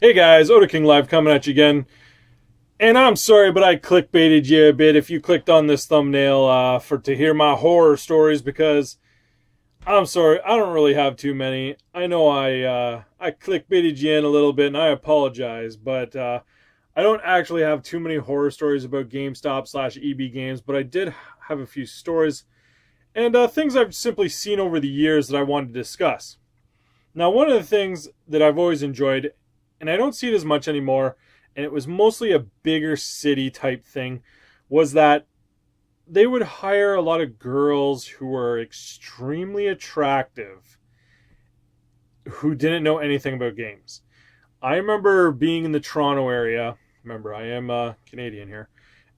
Hey guys, Oda King Live coming at you again. And I'm sorry, but I clickbaited you a bit if you clicked on this thumbnail for to hear my horror stories because I'm sorry, I don't really have too many. I know I clickbaited you in a little bit and I apologize, but I don't actually have too many horror stories about GameStop slash EB Games, but I did have a few stories and things I've simply seen over the years that I wanted to discuss. Now, one of the things that I've always enjoyed, and I don't see it as much anymore, and it was mostly a bigger city type thing, was that they would hire a lot of girls who were extremely attractive who didn't know anything about games. I remember being in the Toronto area. Remember, I am Canadian here,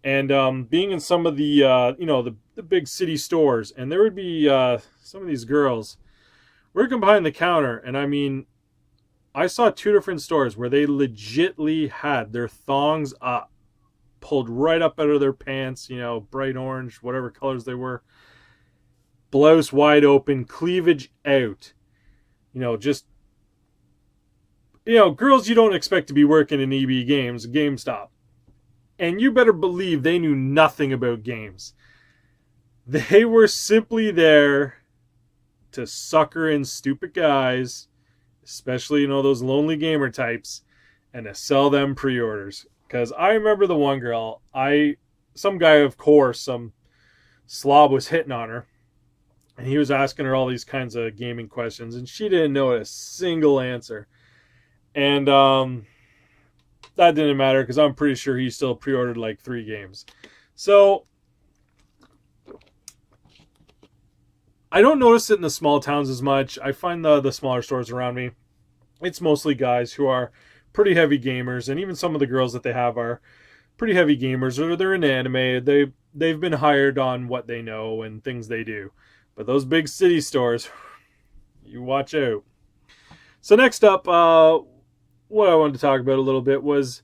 and being in some of the the big city stores, and there would be some of these girls working behind the counter, and I mean, I saw two different stores where they legitly had their thongs up, pulled right up out of their pants, bright orange, whatever colors they were, blouse wide open, cleavage out. Just, girls you don't expect to be working in EB Games, GameStop. And you better believe they knew nothing about games. They were simply there to sucker in stupid guys, especially those lonely gamer types, and to sell them pre-orders. Because I remember the one girl, some guy, of course, some slob was hitting on her, and he was asking her all these kinds of gaming questions, and she didn't know a single answer. And that didn't matter because I'm pretty sure he still pre-ordered like 3 games. So I don't notice it in the small towns as much. I find the smaller stores around me, it's mostly guys who are pretty heavy gamers, and even some of the girls that they have are pretty heavy gamers, or they're in anime. They've been hired on what they know and things they do. But those big city stores, you watch out. So next up, what I wanted to talk about a little bit was,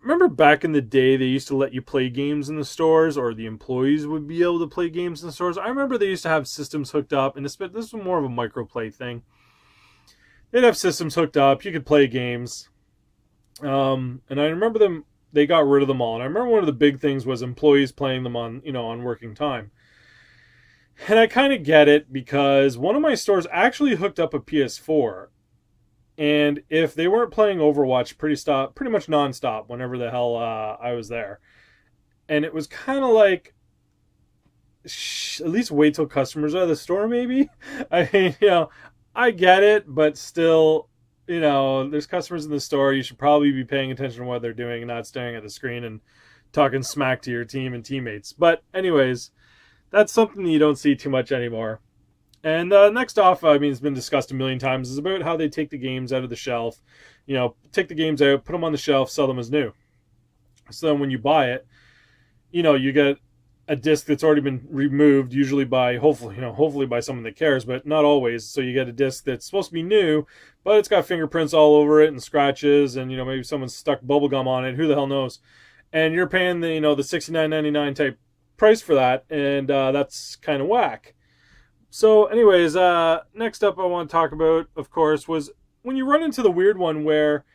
remember back in the day they used to let you play games in the stores, or the employees would be able to play games in the stores. I remember they used to have systems hooked up, and this was more of a microplay thing. They'd have systems hooked up. You could play games. And I remember they got rid of them all. And I remember one of the big things was employees playing them on working time. And I kind of get it because one of my stores actually hooked up a PS4. And if they weren't playing Overwatch pretty much nonstop whenever the hell I was there. And it was kind of like, at least wait till customers are at the store, maybe. I mean, I get it, but still, there's customers in the store. You should probably be paying attention to what they're doing and not staring at the screen and talking smack to your team and teammates. But anyways, that's something that you don't see too much anymore. And next off, I mean, it's been discussed a million times, is about how they take the games out of the shelf. Take the games out, put them on the shelf, sell them as new. So then when you buy it, you get a disc that's already been removed, usually by hopefully by someone that cares, but not always. So you get a disc that's supposed to be new, but it's got fingerprints all over it and scratches, and maybe someone's stuck bubble gum on it. Who the hell knows? And you're paying the the $69.99 type price for that, and that's kind of whack. So, anyways, next up I want to talk about, of course, was when you run into the weird one where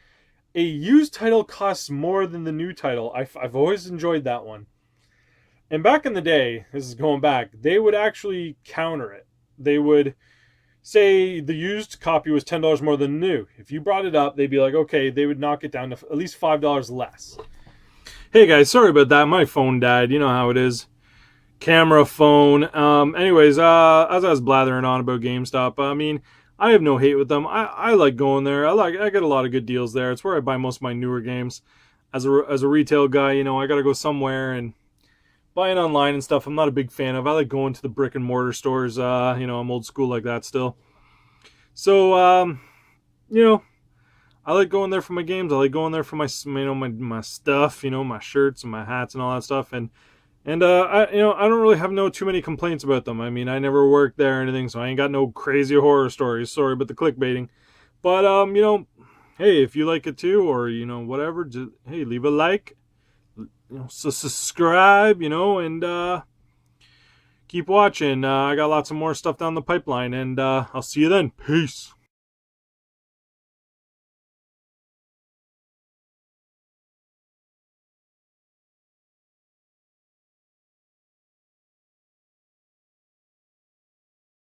a used title costs more than the new title. I've always enjoyed that one. And back in the day, this is going back, they would actually counter it. They would say the used copy was $10 more than the new. If you brought it up, they'd be like, okay, they would knock it down to at least $5 less. Hey guys, sorry about that. My phone died. You know how it is. Camera, phone. Anyways, as I was blathering on about GameStop, I mean, I have no hate with them. I like going there. I get a lot of good deals there. It's where I buy most of my newer games. As a retail guy, I got to go somewhere, and buying online and stuff, I'm not a big fan of. I like going to the brick and mortar stores. I'm old school like that still. So, I like going there for my games. I like going there for my my stuff, my shirts and my hats and all that stuff. And I don't really have too many complaints about them. I mean, I never worked there or anything, so I ain't got no crazy horror stories. Sorry about the clickbaiting. But hey, if you like it too, or whatever, just, hey, leave a like. So subscribe, and keep watching. I got lots of more stuff down the pipeline, and I'll see you then. Peace.